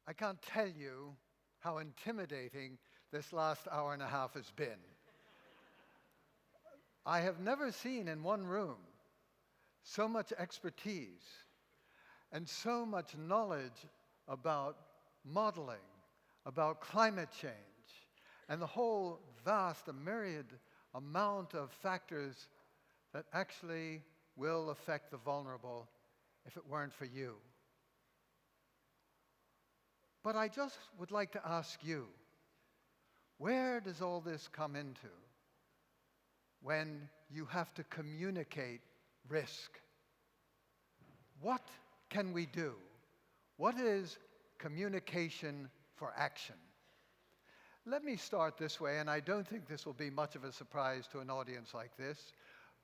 I can't tell you how intimidating this last hour and a half has been. I have never seen in one room so much expertise and so much knowledge about modeling, about climate change, and the whole vast, myriad amount of factors that actually will affect the vulnerable if it weren't for you. But I just would like to ask you, where does all this come into when you have to communicate risk? What can we do? What is communication for action? Let me start this way, and I don't think this will be much of a surprise to an audience like this,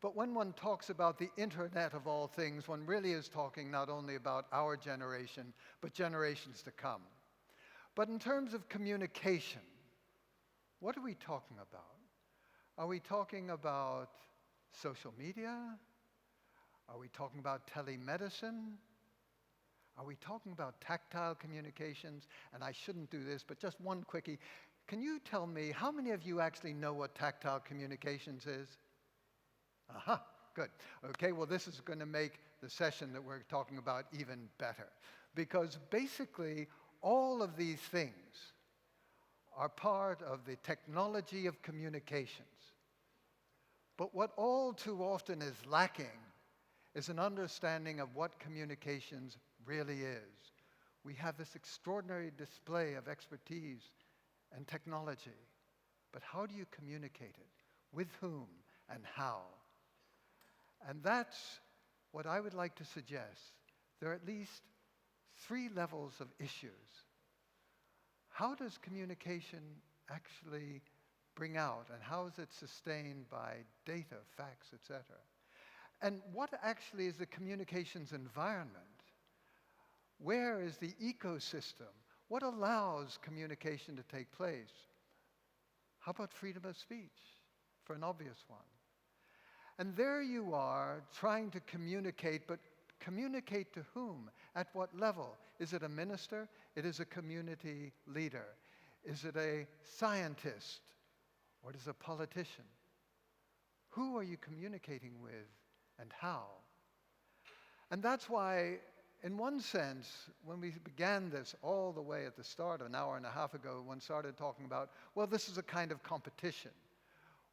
but when one talks about the Internet of all things, one really is talking not only about our generation, but generations to come. But in terms of communication, what are we talking about? Are we talking about social media? Are we talking about telemedicine? Are we talking about tactile communications? And I shouldn't do this, but just one quickie. Can you tell me how many of you actually know what tactile communications is? Aha, good. Okay, well, this is going to make the session that we're talking about even better. Because basically, all of these things are part of the technology of communications. But what all too often is lacking is an understanding of what communications really is. We have this extraordinary display of expertise and technology, but how do you communicate it? With whom and how? And that's what I would like to suggest. There are at least 3 levels of issues. How does communication actually bring out, and how is it sustained by data, facts, etc.? And what actually is the communications environment? Where is the ecosystem? What allows communication to take place? How about freedom of speech, for an obvious one? And there you are trying to communicate, but communicate to whom? At what level? Is it a minister? It is a community leader. Is it a scientist? Or is it a politician? Who are you communicating with and how? And that's why, in one sense, when we began this all the way at the start, an hour and a half ago, one started talking about, well, this is a kind of competition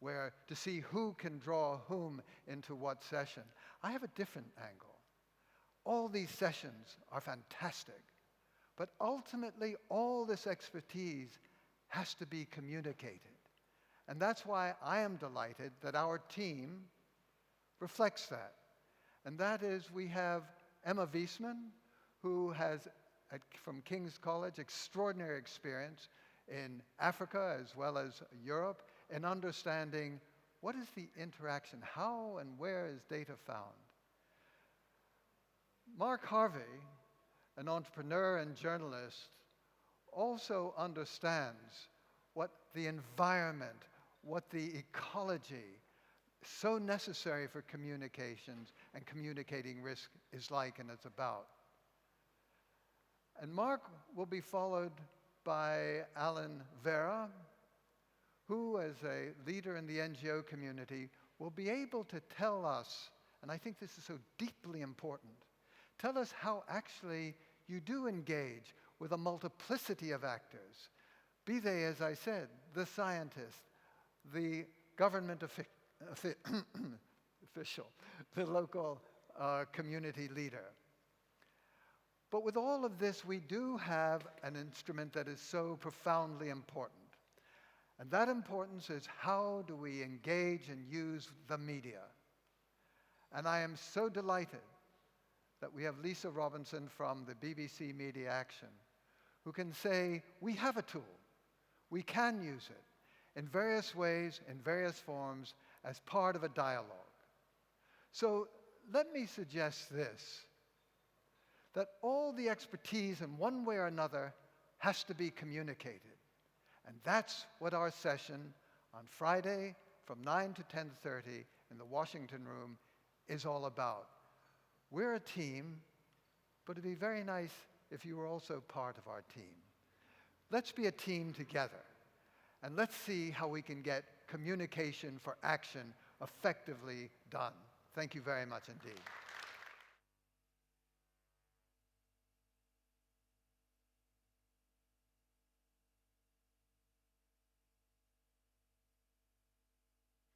where to see who can draw whom into what session. I have a different angle. All these sessions are fantastic, but ultimately all this expertise has to be communicated. And that's why I am delighted that our team reflects that. And that is, we have Emma Wiesman, who has, from King's College, extraordinary experience in Africa as well as Europe in understanding what is the interaction, how and where is data found. Mark Harvey, an entrepreneur and journalist, also understands what the environment, what the ecology, so necessary for communications and communicating risk is like and it's about. And Mark will be followed by Alan Vera, who, as a leader in the NGO community, will be able to tell us, and I think this is so deeply important, tell us how actually you do engage with a multiplicity of actors, be they, as I said, the scientist, the government official, the local community leader. But with all of this, we do have an instrument that is so profoundly important. And that importance is, how do we engage and use the media? And I am so delighted that we have Lisa Robinson from the BBC Media Action, who can say, we have a tool. We can use it in various ways, in various forms, as part of a dialogue. So let me suggest this, that all the expertise in one way or another has to be communicated. And that's what our session on Friday from 9 to 10:30 in the Washington room is all about. We're a team, but it'd be very nice if you were also part of our team. Let's be a team together, and let's see how we can get communication for action effectively done. Thank you very much indeed.